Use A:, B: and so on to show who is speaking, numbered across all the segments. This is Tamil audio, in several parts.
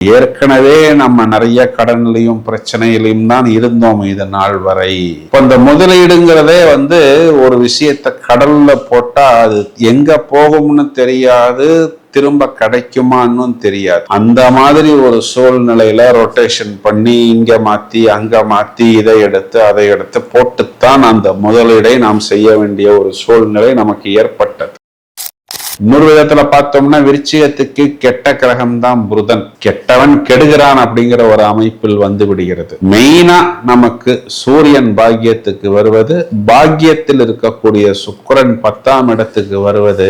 A: ஏற்கனவே நம்ம நிறைய கடன்லையும் பிரச்சனையிலையும் தான் இருந்தோம் இது நாள் வரை. இப்ப இந்த முதலீடுங்கிறதே ஒரு விஷயத்த கடல்ல போட்டா அது எங்க போகும்னு தெரியாது, திரும்ப கிடைக்குமான்னு தெரியாது. அந்த மாதிரி ஒரு சூழ்நிலையில ரொட்டேஷன் பண்ணி இங்க மாத்தி அங்க மாத்தி இதை எடுத்து அதை எடுத்து போட்டுத்தான் அந்த முதலீடை நாம் செய்ய வேண்டிய ஒரு சூழ்நிலை நமக்கு ஏற்பட்டது. இன்னொரு விதத்துல பார்த்தோம்னா விருச்சிகத்துக்கு கெட்ட கிரகம் தான் புதன். கெட்டவன் கெடுகிறான் அப்படிங்கிற ஒரு அமைப்பில் வந்து விடுகிறது. மெயினா நமக்கு சூரியன் பாக்கியத்துக்கு வருவது, பாக்கியத்தில் இருக்கக்கூடிய சுக்கிரன் 10ஆம் இடத்துக்கு வருவது,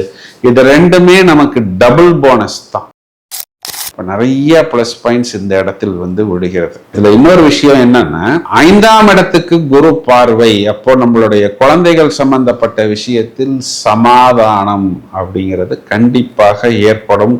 A: இது ரெண்டுமே நமக்கு டபுள் போனஸ் தான். நிறைய பிளஸ் பாயிண்ட்ஸ் இந்த இடத்தில் விடுகிறது. இதுல இன்னொரு விஷயம் என்னன்னா, 5ஆம் இடத்துக்கு குரு பார்வை. அப்போ நம்மளுடைய குழந்தைகள் சம்பந்தப்பட்ட விஷயத்தில் சமாதானம் அப்படிங்கிறது கண்டிப்பாக ஏற்படும்.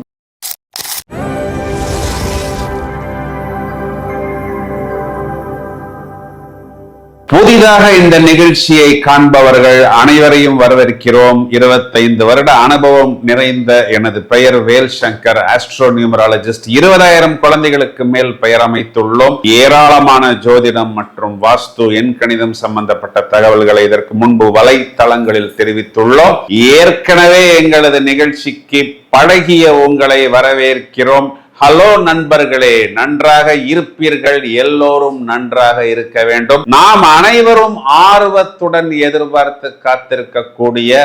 A: புதிதாக இந்த நிகழ்ச்சியை காண்பவர்கள் அனைவரையும் வரவேற்கிறோம். 25 வருட அனுபவம் நிறைந்த எனது பெயர் வேல் சங்கர், ஆஸ்ட்ரோ நியூமராலஜிஸ்ட். 20,000 குழந்தைகளுக்கு மேல் பெயர் அமைத்துள்ளோம். ஏராளமான ஜோதிடம் மற்றும் வாஸ்து எண் கணிதம் சம்பந்தப்பட்ட தகவல்களை இதற்கு முன்பு வலைத்தளங்களில் தெரிவித்துள்ளோம். ஏற்கனவே எங்களது நிகழ்ச்சிக்கு பழகிய உங்களை வரவேற்கிறோம். ஹலோ நண்பர்களே, நன்றாக இருப்பீர்கள், எல்லோரும் நன்றாக இருக்க வேண்டும். நாம் அனைவரும் ஆர்வத்துடன் எதிர்பார்த்து காத்திருக்கக்கூடிய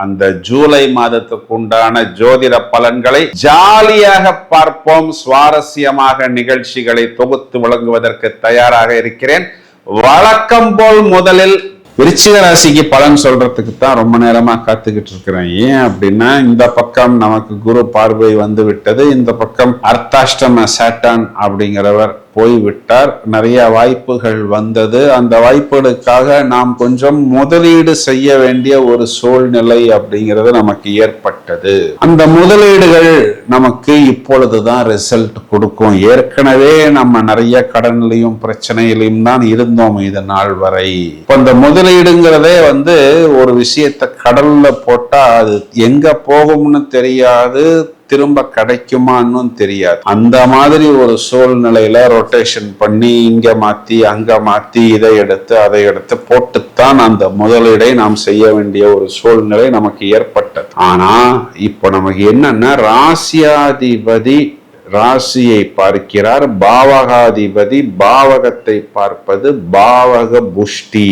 A: அந்த ஜூலை மாதத்துக்கு உண்டான ஜோதிட பலன்களை ஜாலியாக பார்ப்போம். சுவாரஸ்யமாக நிகழ்ச்சிகளை தொகுத்து வழங்குவதற்கு தயாராக இருக்கிறேன். வழக்கம் போல் முதலில் விருச்சிக ராசிக்கு பலன் சொல்றதுக்கு தான் ரொம்ப நேரமா காத்துக்கிட்டு இருக்கிறேன். ஏன் அப்படின்னா, இந்த பக்கம் நமக்கு குரு பார்வை வந்து விட்டது, இந்த பக்கம் அர்த்தாஷ்டம சாட்டான் அப்படிங்கிறவர் போய்விட்டார். நிறைய வாய்ப்புகள் வந்தது. அந்த வாய்ப்புகளுக்காக நாம் கொஞ்சம் முதலீடு செய்ய வேண்டிய ஒரு சூழ்நிலை அப்படிங்கிறது நமக்கு ஏற்பட்டது. அந்த முதலீடுகள் நமக்கு இப்பொழுதுதான் ரிசல்ட் கொடுக்கும். ஏற்கனவே நம்ம நிறைய கடன்லையும் பிரச்சனையிலையும் தான் இருந்தோம் இது நாள் வரை. இப்ப இந்த முதலீடுங்கிறதே ஒரு விஷயத்த கடல்ல போட்டா அது எங்க போகும்னு தெரியாது, திரும்ப கிடைக்குமான்னு தெரியாது. அந்த மாதிரி ஒரு சூழ்நிலையில ரொட்டேஷன் பண்ணி இங்க மாத்தி அங்க மாத்தி இதை எடுத்து அதை எடுத்து போட்டுத்தான் அந்த முதலீடை நாம் செய்ய வேண்டிய ஒரு சூழ்நிலை நமக்கு ஏற்பட்டது. ஆனா இப்ப நமக்கு என்னன்னா, ராசியாதிபதி ராசியை பார்க்கிறார், பாவகாதிபதி பாவகத்தை பார்ப்பது பாவக புஷ்டி.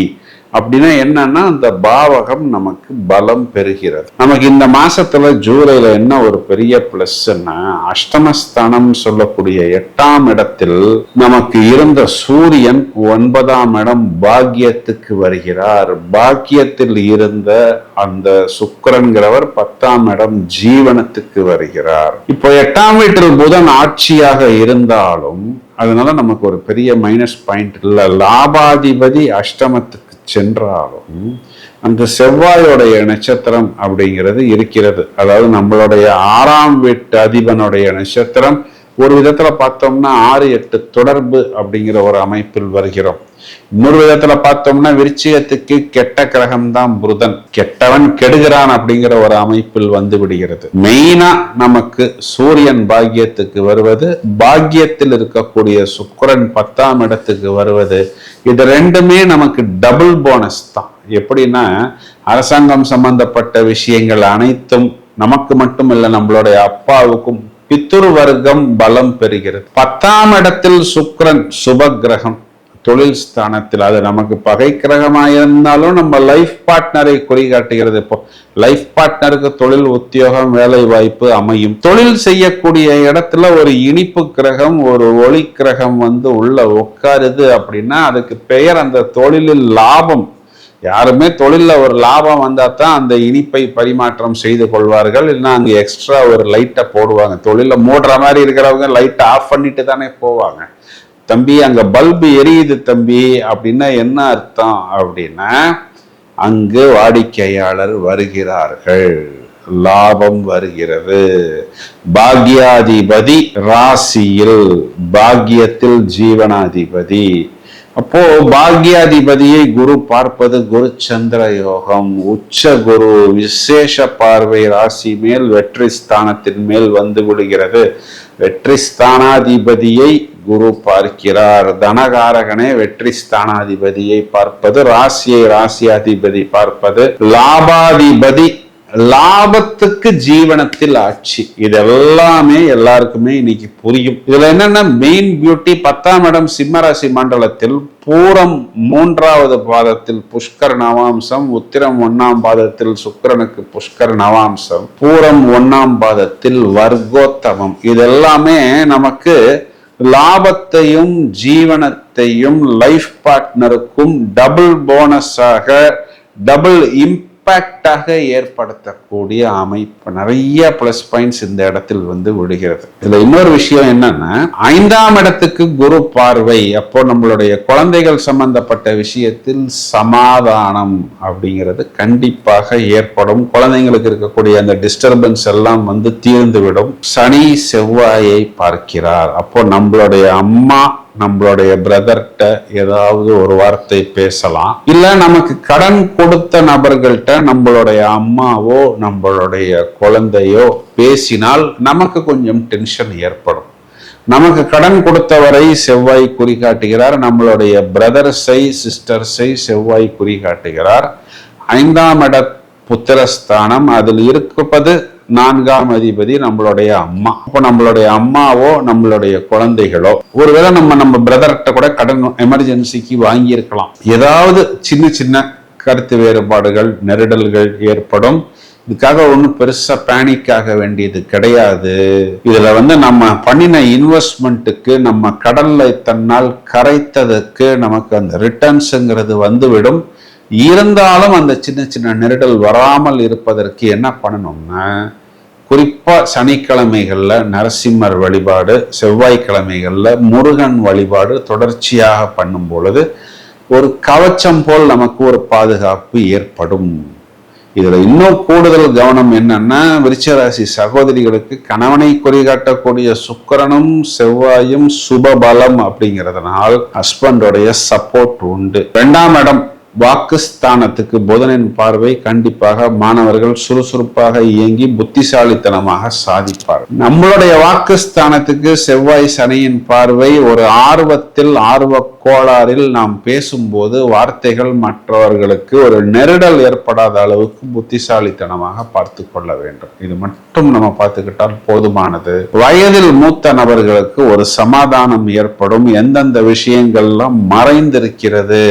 A: அப்படின்னா என்னன்னா, அந்த பாவகம் நமக்கு பலம் பெறுகிறது. நமக்கு இந்த மாசத்துல ஜூலைல என்ன ஒரு பெரிய பிளஸ்ன்னா, அஷ்டமஸ்தானம் சொல்லக்கூடிய 8ஆம் இடத்தில் நமக்கு இருந்த சூரியன் 9ஆம் இடம் பாக்கியத்துக்கு வருகிறார். பாக்கியத்தில் இருந்த அந்த சுக்கிரன்கிறவர் 10ஆம் இடம் ஜீவனத்துக்கு வருகிறார். இப்போ 8ஆம் வீட்டில் புதன் ஆட்சியாக இருந்தாலும் அதனால நமக்கு ஒரு பெரிய மைனஸ் பாயிண்ட் இல்ல. லாபாதிபதி அஷ்டமத்துக்கு சென்றாலும் அந்த செவ்வாயோடைய நட்சத்திரம் அப்படிங்கிறது இருக்கிறது. அதாவது நம்மளுடைய 6ஆம் வீட்டு அதிபனுடைய நட்சத்திரம் ஒரு விதத்துல பார்த்தோம்னா 6-8 தொடர்பு அப்படிங்கிற ஒரு அமைப்பில் வருகிறோம். இன்னொரு விதத்துல பார்த்தோம்னா விருச்சிகத்துக்கு கெட்ட கிரகம் தான் புதன். கெட்டவன் கெடுகிறான் அப்படிங்கிற ஒரு அமைப்பில் வந்து விடுகிறது. மெயினா நமக்கு சூரியன் பாக்கியத்துக்கு வருவது, பாக்கியத்தில் இருக்கக்கூடிய சுக்கிரன் 10ஆம் இடத்துக்கு வருவது, இது ரெண்டுமே நமக்கு டபுள் போனஸ் தான். எப்படின்னா, அரசாங்கம் சம்பந்தப்பட்ட விஷயங்கள் அனைத்தும் நமக்கு மட்டும் இல்லை, நம்மளுடைய அப்பாவுக்கும் பித்துரு வர்க்கம் பலம் பெறுகிறது. 10ஆம் இடத்தில் சுக்கிரன் சுப கிரகம், தொழில் ஸ்தானத்தில். அது நமக்கு பகை கிரகமாக இருந்தாலும் நம்ம லைஃப் பார்ட்னரை குறிகாட்டுகிறது. இப்போ லைஃப் பார்ட்னருக்கு தொழில் உத்தியோகம் வேலை வாய்ப்பு அமையும். தொழில் செய்யக்கூடிய இடத்துல ஒரு இனிப்பு கிரகம் ஒரு ஒளி கிரகம் உள்ள உட்காருது அப்படின்னா அதுக்கு பெயர் அந்த தொழிலில் லாபம். யாருமே தொழில ஒரு லாபம் வந்தா தான் அந்த இனிப்பை பரிமாற்றம் செய்து கொள்வார்கள். இல்லைன்னா அங்க எக்ஸ்ட்ரா ஒரு லைட்டை போடுவாங்க. தொழில மூடுற மாதிரி இருக்கிறவங்க லைட்டை ஆஃப் பண்ணிட்டு தானே போவாங்க. தம்பி அங்க பல்பு எரியுது தம்பி அப்படின்னா என்ன அர்த்தம் அப்படின்னா, அங்கு வாடிக்கையாளர் வருகிறார்கள், லாபம் வருகிறது. பாக்யாதிபதி ராசியில், பாக்கியத்தில் ஜீவனாதிபதி. அப்போ பாக்யாதிபதியை குரு பார்ப்பது குரு சந்திர யோகம். உச்ச குரு விசேஷ பார்வை ராசி மேல் வெற்றி ஸ்தானத்தின் மேல் வந்து விடுகிறது. வெற்றி ஸ்தானாதிபதியை குரு பார்க்கிறார். தனகாரகனே வெற்றி ஸ்தானாதிபதியை பார்ப்பது, ராசியாதிபதி பார்ப்பது, லாபாதிபதி லாபத்துக்கு ஜீவனத்தில் ஆட்சி. இதெல்லாமே எல்லாருக்குமே இன்னைக்கு புரியும். இதுல என்னன்னா மெயின் பியூட்டி, 10ஆம் இடம் சிம்மராசி மண்டலத்தில் பூரம் 3வது பாதத்தில் புஷ்கர் நவாம்சம், உத்திரம் 1ஆம் பாதத்தில் சுக்கிரனுக்கு புஷ்கர் நவாம்சம், பூரம் 1ஆம் பாதத்தில் வர்க்கோத்தமம். இதெல்லாமே நமக்கு லாபத்தையும் ஜீவனத்தையும் லைஃப் பார்ட்னருக்கும் டபுள் போனஸாக, டபுள் இம்பாக்டாக ஏற்படுத்தக்கூடிய அமைப்பு. நிறைய பிளஸ் பாயிண்ட்ஸ் இந்த இடத்தில் விடுகிறது. இதுல இன்னொரு விஷயம் என்னன்னா, 5ஆம் இடத்துக்கு குரு பார்வை. அப்போ நம்மளுடைய குழந்தைகள் சம்பந்தப்பட்ட விஷயத்தில் சமாதானம் அப்படிங்கிறது கண்டிப்பாக ஏற்படும். குழந்தைங்களுக்கு இருக்கக்கூடிய அந்த டிஸ்டர்பன்ஸ் எல்லாம் தீர்ந்துவிடும். சனி செவ்வாயை பார்க்கிறார். அப்போ நம்மளுடைய அம்மா, நம்மளுடைய பிரதர்கிட்ட ஏதாவது ஒரு வார்த்தை பேசலாம். இல்ல நமக்கு கடன் கொடுத்த நபர்கள்ட்ட நம்மளுடைய அம்மாவோ நம்மளுடைய குழந்தையோ பேசினால் நமக்கு கொஞ்சம் டென்ஷன் ஏற்படும். நமக்கு கடன் கொடுத்தவரை செவ்வாய் குறிகாட்டுகிறார். நம்மளுடைய பிரதர்ஸை, சிஸ்டர்ஸை செவ்வாய் குறிகாட்டுகிறார். 5ஆம் இட புத்திரஸ்தானம், அதில் இருப்பது 4ஆம் அதிபதி நம்மளுடைய அம்மா. அப்போ நம்மளுடைய அம்மாவோ நம்மளுடைய குழந்தைகளோ ஒருவேளை நம்ம பிரதர்கிட்ட கூட கடன் எமர்ஜென்சிக்கு வாங்கி இருக்கலாம். ஏதாவது சின்ன சின்ன கருத்து வேறுபாடுகள், நெருடல்கள் ஏற்படும். இதுக்காக ஒன்றும் பெருசா பேனிக் ஆக வேண்டியது கிடையாது. இதுல நம்ம பண்ணின இன்வெஸ்ட்மெண்ட்டுக்கு, நம்ம கடல்ல தன்னால் கரைத்ததுக்கு நமக்கு அந்த ரிட்டர்ன்ஸுங்கிறது வந்துவிடும். இருந்தாலும் அந்த சின்ன சின்ன நெருடல் வராமல் இருப்பதற்கு என்ன பண்ணணும்னா, குறிப்பா சனிக்கிழமைகள்ல நரசிம்மர் வழிபாடு, செவ்வாய்க்கிழமைகள்ல முருகன் வழிபாடு தொடர்ச்சியாக பண்ணும் பொழுது ஒரு கவச்சம் போல் நமக்கு ஒரு பாதுகாப்பு ஏற்படும். இதுல இன்னும் கூடுதல் கவனம் என்னன்னா, விருச்சிகராசி சகோதரிகளுக்கு கணவனை குறிகாட்டக்கூடிய சுக்கிரனும் செவ்வாயும் சுபபலம் அப்படிங்கிறதுனால் ஹஸ்பண்டோடைய சப்போர்ட் உண்டு. 2ஆம் இடம் வாக்குஸ்தானத்துக்கு புதனின் பார்வை. கண்டிப்பாக மாணவர்கள் சுறுசுறுப்பாக இயங்கி புத்திசாலித்தனமாக சாதிப்பார். நம்மளுடைய வாக்குஸ்தானத்துக்கு செவ்வாய் சனியின் பார்வை. ஒரு ஆர்வ கோளாறில் நாம் பேசும்போது வார்த்தைகள் மற்றவர்களுக்கு ஒரு நெருடல் ஏற்படாத அளவுக்கு புத்திசாலித்தனமாக பார்த்து கொள்ள வேண்டும். இது மட்டும் நம்ம பார்த்துக்கிட்டால் போதுமானது. வயதில் மூத்த நபர்களுக்கு ஒரு சமாதானம் ஏற்படும். எந்தெந்த விஷயங்கள்லாம் மறைந்திருக்கிறது,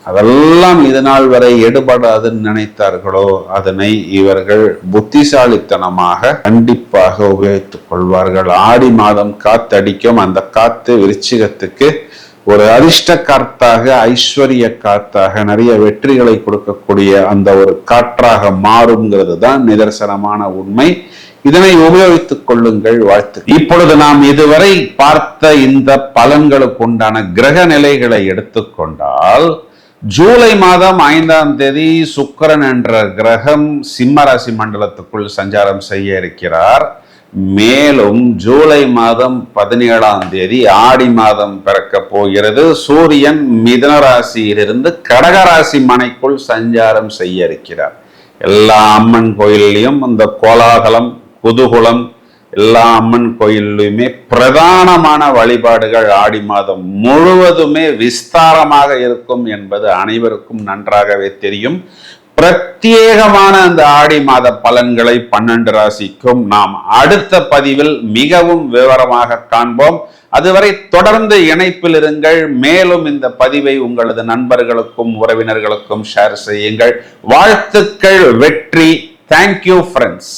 A: அதெல்லாம் இதனால் வரை எடுபடாதுன்னு நினைத்தார்களோ அதனை இவர்கள் புத்திசாலித்தனமாக கண்டிப்பாக உபயோகித்துக் கொள்வார்கள். ஆடி மாதம் காத்தடிக்கும். அந்த காத்து விருச்சிகத்துக்கு ஒரு அதிர்ஷ்ட காத்தாக, ஐஸ்வர்ய காத்தாக, நிறைய வெற்றிகளை கொடுக்கக்கூடிய அந்த ஒரு காற்றாக மாறுங்கிறது தான் நிதர்சனமான உண்மை. இதனை உபயோகித்துக் கொள்ளுங்கள். வாழ்த்து. இப்பொழுது நாம் இதுவரை பார்த்த இந்த பலன்களுக்கு உண்டான கிரக நிலைகளை எடுத்துக்கொண்டால், ஜூலை மாதம் 5ஆம் தேதி சுக்கிரன் என்ற கிரகம் சிம்மராசி மண்டலத்துக்குள் சஞ்சாரம் செய்ய இருக்கிறார். மேலும் ஜூலை மாதம் 17ஆம் தேதி ஆடி மாதம் பிறக்க போகிறது. சூரியன் மிதுன ராசியிலிருந்து கடகராசி மனைக்குள் சஞ்சாரம் செய்ய இருக்கிறார். எல்லா அம்மன் கோயிலையும் இந்த கோலாகலம், குதூகலம், எல்லா அம்மன் கோயிலுமே பிரதானமான வழிபாடுகள் ஆடி மாதம் முழுவதுமே விஸ்தாரமாக இருக்கும் என்பது அனைவருக்கும் நன்றாகவே தெரியும். பிரத்யேகமான அந்த ஆடி மாத பலன்களை 12 ராசிக்கும் நாம் அடுத்த பதிவில் மிகவும் விவரமாக காண்போம். அதுவரை தொடர்ந்து இணைப்பில் இருங்கள். மேலும் இந்த பதிவை உங்களது நண்பர்களுக்கும் உறவினர்களுக்கும் ஷேர் செய்யுங்கள். வாழ்த்துக்கள். வெற்றி. Thank you friends.